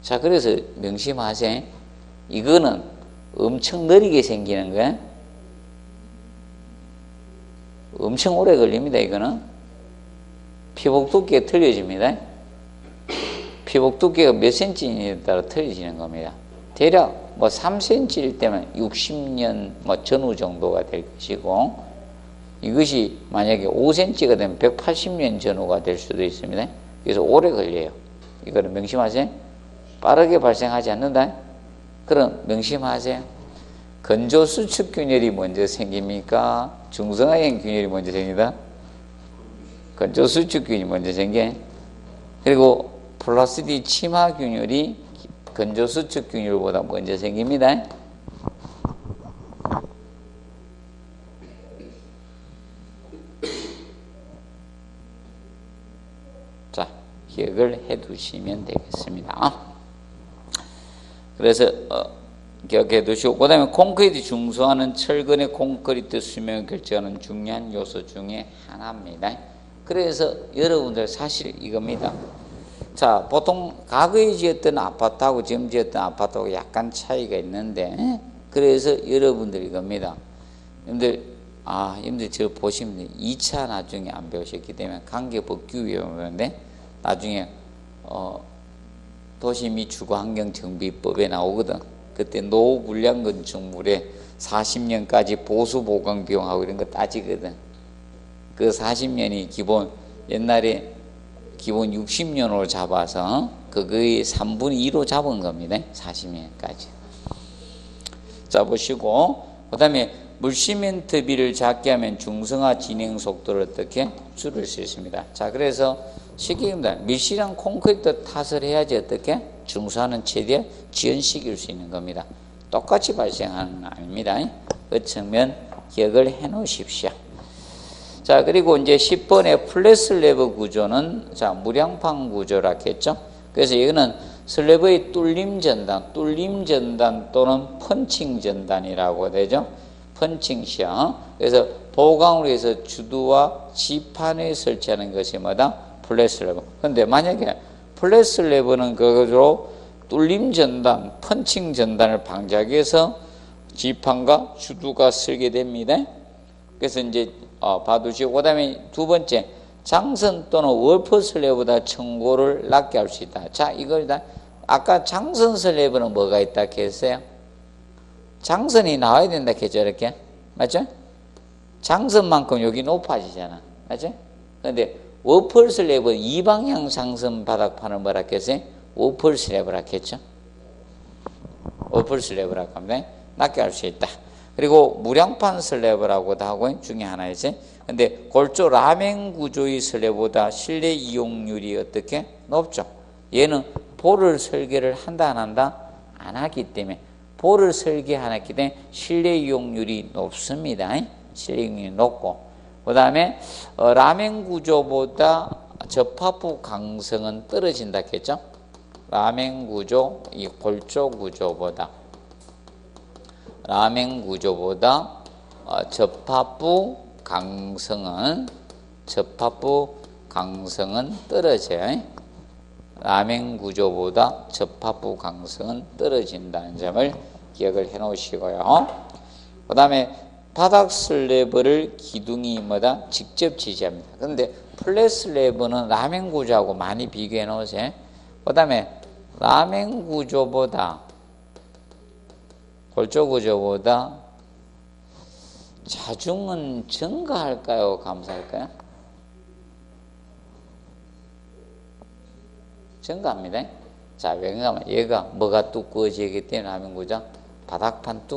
자, 그래서 명심하세요. 이거는 엄청 느리게 생기는 거야. 엄청 오래 걸립니다. 이거는 피복 두께가 틀려집니다. 피복 두께가 몇 cm에 따라 틀려지는 겁니다. 대략 뭐 3cm일 때면 60년 뭐 전후 정도가 될 것이고, 이것이 만약에 5cm가 되면 180년 전후가 될 수도 있습니다. 그래서 오래 걸려요. 이거는 명심하세요. 빠르게 발생하지 않는다. 그럼 명심하세요. 건조 수축 균열이 먼저 생깁니까? 중성화형 균열이 먼저 생긴다? 건조 수축 균열이 먼저 생겨. 그리고 플라스틱 치마 균열이 건조 수축 균열보다 먼저 생깁니다. 자, 기억을 해 두시면 되겠습니다. 그래서 기억해 두시고, 그 다음에 콘크리트 중성화는 철근의 콘크리트 수명을 결정하는 중요한 요소 중에 하나입니다. 그래서 여러분들 사실 이겁니다. 자, 보통 과거에 지었던 아파트하고 지금 지었던 아파트하고 약간 차이가 있는데, 그래서 여러분들 이겁니다. 여러분들 저 보시면 돼요. 2차 나중에 안 배우셨기 때문에 관계법규위원회인데 나중에 도시 및 주거환경정비법에 나오거든. 그때 노후불량 건축물에 40년까지 보수 보강 비용하고 이런 거 따지거든. 그 40년이 기본, 옛날에 기본 60년으로 잡아서 그거의 3분의 2로 잡은 겁니다. 40년까지. 자, 보시고, 그 다음에 물시멘트비를 작게 하면 중성화 진행 속도를 어떻게 줄일 수 있습니다. 자, 그래서 쉽게 얘기합니다. 밀실한 콘크리트 탓을 해야지 어떻게 중성화는 최대한 지연시킬 수 있는 겁니다. 똑같이 발생하는 건 아닙니다. 그 측면 기억을 해 놓으십시오. 자, 그리고 이제 10번의 플랫 슬래브 구조는 자, 무량판 구조라 했죠. 그래서 이거는 슬래브의 뚫림 전단 또는 펀칭 전단이라고 되죠. 펀칭 시험. 그래서 보강으로 해서 주두와 지판에 설치하는 것이 뭐다? 플랫 슬래브. 근데 만약에 플랫 슬래브는 그것으로 뚫림 전단, 펀칭 전단을 방지하기 위해서 지판과 주두가 설계됩니다. 그래서 이제 봐두시고, 그 다음에 두 번째, 장선 또는 월퍼 슬래브보다 청고를 낮게 할 수 있다. 자, 이걸 다 아까 장선 슬래브는 뭐가 있다 했어요? 장선이 나와야 된다 했죠, 이렇게. 맞죠? 장선만큼 여기 높아지잖아. 맞죠? 근데 워펄 슬래브는 이방향 장선 바닥판을 뭐라 했어요? 워펄 슬래브라 했죠. 워펄 슬래브라고 합니다. 낮게 할 수 있다. 그리고 무량판 슬래브라고도 하고 중에 하나 있어요. 근데 골조 라멘 구조의 슬래브보다 실내 이용률이 어떻게? 높죠. 얘는 볼을 설계를 한다 안 한다? 안 하기 때문에, 볼을 설계 안 했기 때문에 실내 이용률이 높습니다. 실내 이용률이 높고, 그 다음에 라멘 구조보다 접합부 강성은 떨어진다 했죠. 라멘 구조, 이 골조 구조보다 라멘 구조보다 접합부 강성은 떨어져요. 라멘 구조보다 접합부 강성은 떨어진다는 점을 기억을 해 놓으시고요. 그 다음에 바닥 슬래브를 기둥이 뭐다? 직접 지지합니다. 그런데 플랫 슬래브는 라멘 구조하고 많이 비교해 놓으세요. 그 다음에 라멘 구조보다 골조 구조보다 자중은 증가할까요? 감소할까요? 증가합니다. 자, 왜냐하면 얘가 뭐가 두꺼워지기 때문에 라멘 구조? 바닥판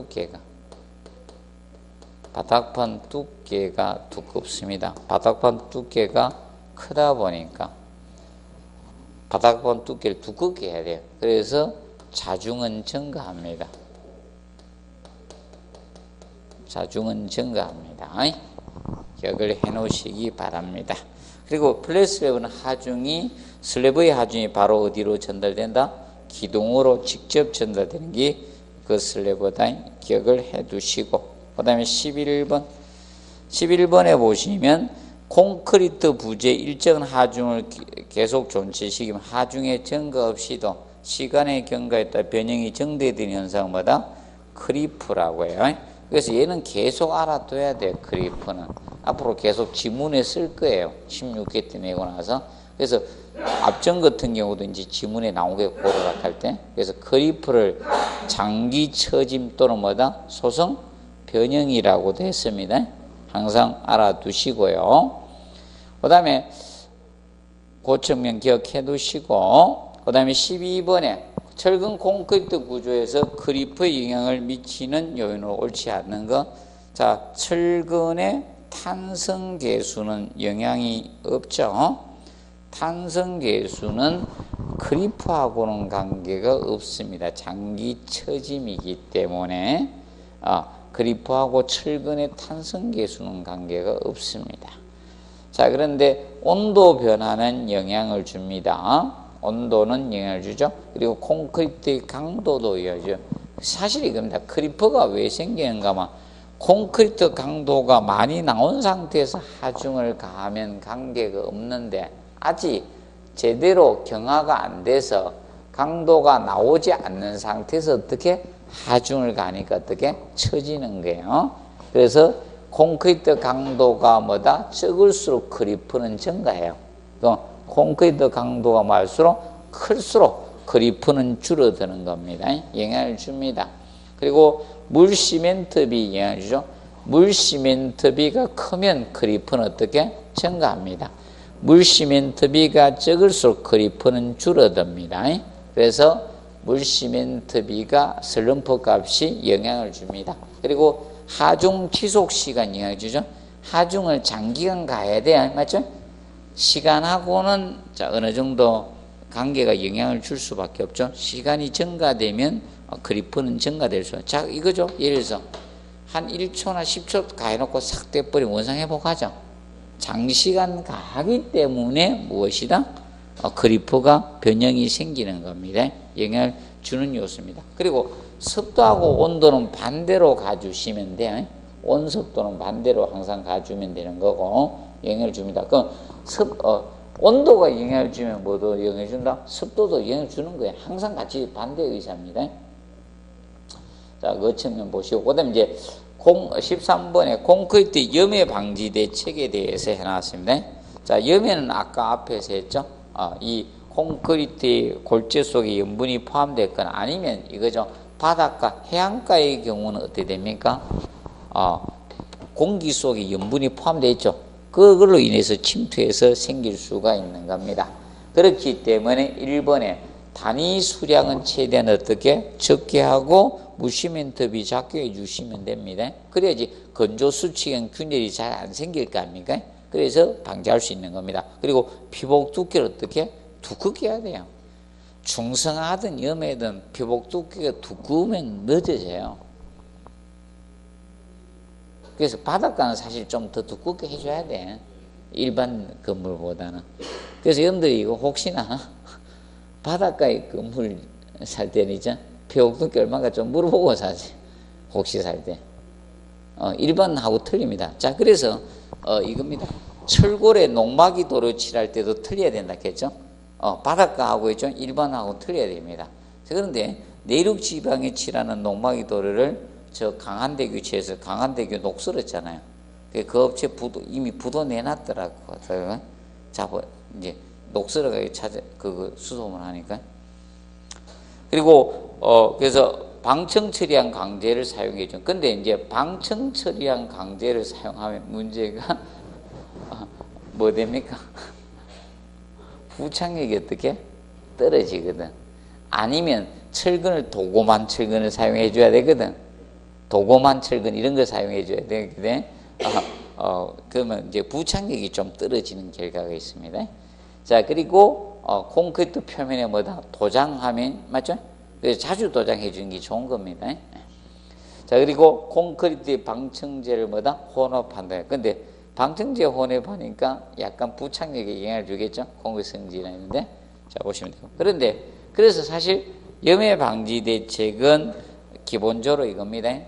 두께가 두껍습니다. 바닥판 두께가 크다 보니까 바닥판 두께를 두껍게 해야 돼요. 그래서 자중은 증가합니다. 기억을 해 놓으시기 바랍니다. 그리고 플랫 슬래브는 슬래브의 하중이 바로 어디로 전달된다? 기둥으로 직접 전달되는 게 그 슬래브다. 기억을 해 두시고, 그 다음에 11번에 보시면 콘크리트 부재 일정 하중을 계속 존치시키면 하중의 증가 없이도 시간의 경과에 따라 변형이 정대되는 현상마다 크리프라고 해요. 그래서 얘는 계속 알아둬야 돼요. 크리프는 앞으로 계속 지문에 쓸 거예요. 16회 때 내고 나서. 그래서 앞전 같은 경우도 이제 지문에 나오게 고르락할 때, 그래서 크리프를 장기 처짐 또는 뭐다? 소성 변형이라고도 했습니다. 항상 알아두시고요. 그 다음에 고측면 기억해 두시고, 그 다음에 12번에 철근 콘크리트 구조에서 크리프에 영향을 미치는 요인으로 옳지 않는 것. 자, 철근의 탄성 계수는 영향이 없죠. 탄성 계수는 크리프하고는 관계가 없습니다. 장기 처짐이기 때문에 크리프하고 철근의 탄성 계수는 관계가 없습니다. 자, 그런데 온도 변화는 영향을 줍니다. 온도는 영향을 주죠. 그리고 콘크리트의 강도도 이어져. 사실 이겁니다. 크리퍼가 왜 생기는가 하면 콘크리트 강도가 많이 나온 상태에서 하중을 가하면 관계가 없는데, 아직 제대로 경화가 안 돼서 강도가 나오지 않는 상태에서 어떻게 하중을 가니까 어떻게 처지는 거예요. 그래서 콘크리트 강도가 뭐다? 적을수록 크리프는 증가해요. 콘크리트 강도가 많을수록 클수록 크리프는 줄어드는 겁니다. 영향을 줍니다. 그리고 물 시멘트비 영향을 주죠. 물 시멘트비가 크면 크리프는 어떻게? 증가합니다. 물 시멘트비가 적을수록 크리프는 줄어듭니다. 그래서 물 시멘트비가 슬럼프 값이 영향을 줍니다. 그리고 하중 지속 시간 영향을 주죠. 하중을 장기간 가야 돼요. 맞죠? 시간하고는 어느 정도 관계가 영향을 줄 수밖에 없죠. 시간이 증가되면 크리프는 증가될 수 있어요. 자, 이거죠. 예를 들어서 한 1초나 10초 가해놓고 싹 떼버리면 원상회복하죠. 장시간 가기 때문에 무엇이다? 크리프가 변형이 생기는 겁니다. 영향을 주는 요소입니다. 그리고 습도하고 온도는 반대로 가주시면 돼요. 온습도는 반대로 항상 가주면 되는 거고 영향을 줍니다. 그럼 온도가 영향을 주면 뭐도 영향을 준다? 습도도 영향을 주는 거예요. 항상 같이 반대 의사입니다. 자, 그 측면 보시고, 그 다음에 이제 13번에 콘크리트 염해 방지 대책에 대해서 해놨습니다. 자, 염해는 아까 앞에서 했죠. 이 콘크리트 골재 속에 염분이 포함됐거나 아니면 이거죠. 바닷가, 해안가의 경우는 어떻게 됩니까? 공기 속에 염분이 포함되어 있죠. 그걸로 인해서 침투해서 생길 수가 있는 겁니다. 그렇기 때문에 1번에 단위 수량은 최대한 어떻게 적게 하고 무시멘트비 작게 해주시면 됩니다. 그래야지 건조 수칙은 균열이 잘 안 생길 거 아닙니까? 그래서 방지할 수 있는 겁니다. 그리고 피복 두께를 어떻게? 두껍게 해야 돼요. 중성하든 염해든 피복 두께가 두꺼우면 늦어져요. 그래서 바닷가는 사실 좀 더 두껍게 해줘야 돼. 일반 건물보다는. 그래서 여러분들이 이거 혹시나 바닷가에 건물 살 때는 있죠. 피복 두께 얼마가 좀 물어보고 사지. 혹시 살 때. 일반하고 틀립니다. 자, 그래서 이겁니다. 철골에 녹막이 도로 칠할 때도 틀려야 된다 했죠. 바닷가하고 있죠. 일반하고 틀려야 됩니다. 그런데 내륙 지방에 칠하는 녹막이 도로를 저 강한대교체에서 강한대교 녹슬었잖아요. 그 업체 이미 부도 내놨더라고. 이제 녹슬어가게 그거 수소문 하니까. 그리고 그래서 방청 처리한 강제를 사용해 줘. 근데 이제 방청 처리한 강제를 사용하면 문제가 뭐 됩니까? 부착력이 어떻게 떨어지거든. 아니면 철근을 도고만 철근을 사용해 줘야 되거든. 도고만 철근 이런 걸 사용해 줘야 되거든. 그러면 이제 부착력이 좀 떨어지는 결과가 있습니다. 자, 그리고 콘크리트 표면에 뭐다 도장하면 맞죠? 그래서 자주 도장해 주는 게 좋은 겁니다. 자, 그리고 콘크리트 방청제를 뭐다 혼합한다. 근데 방청제 혼합하니까 약간 부착력에 영향을 주겠죠? 콘크리트 성질이 있는데. 자, 보시면 돼요. 그런데 그래서 사실 염해 방지 대책은 기본적으로 이겁니다.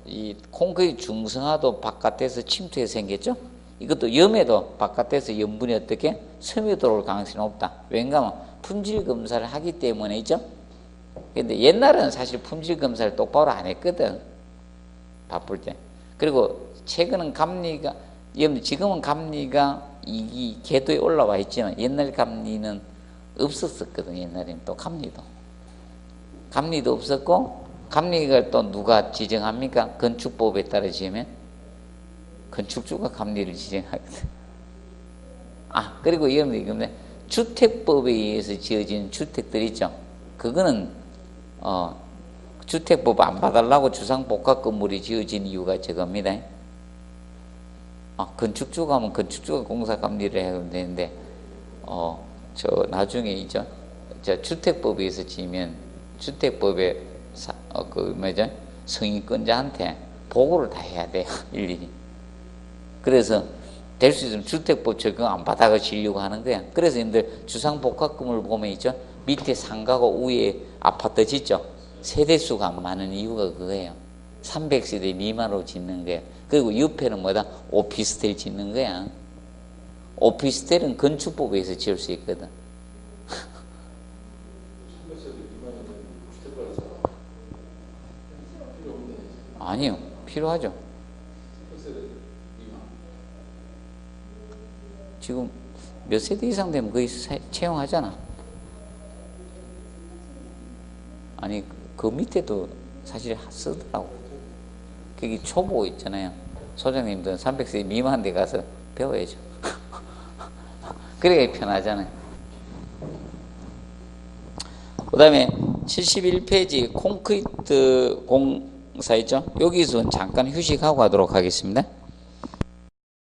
이 콘크리트 중성화도 바깥에서 침투해서 생겼죠? 이것도 염해도 바깥에서 염분이 어떻게 스며들어올 가능성이 높다. 왜냐하면 품질 검사를 하기 때문에 있죠? 근데 옛날에는 사실 품질 검사를 똑바로 안 했거든. 바쁠 때. 그리고 최근은 감리가, 지금은 감리가 이 궤도에 올라와 있지만 옛날 감리는 없었거든. 옛날에는 또 감리도 없었고, 감리가 또 누가 지정합니까? 건축법에 따라 지으면 건축주가 감리를 지정하거든. 그리고 이겁니다. 주택법에 의해서 지어진 주택들 있죠. 그거는 주택법 안 봐달라고 주상복합 건물이 지어진 이유가 저겁니다. 건축주가 하면 건축주가 공사 감리를 해야 되는데 저 나중에 있죠. 저 주택법에 의해서 지으면 주택법에 성인권자한테 보고를 다 해야 돼요. 일일이. 그래서 될 수 있으면 주택법 적용 안 받아가 지려고 하는 거야. 그래서 여러분들 주상복합건물 보면 있죠. 밑에 상가고 위에 아파트 짓죠. 세대수가 안 많은 이유가 그거예요. 300세대 미만으로 짓는 거예요. 그리고 옆에는 뭐다? 오피스텔 짓는 거야. 오피스텔은 건축법에서 지을 수 있거든. 아니요. 필요하죠. 지금 몇 세대 이상 되면 거의 채용하잖아. 아니, 그 밑에도 사실 쓰더라고. 그게 초보 있잖아요. 소장님들은 300세 미만 데 가서 배워야죠. 그래야 편하잖아요. 그 다음에 71페이지 콘크리트 공사 있죠? 여기서 잠깐 휴식하고 하도록 하겠습니다.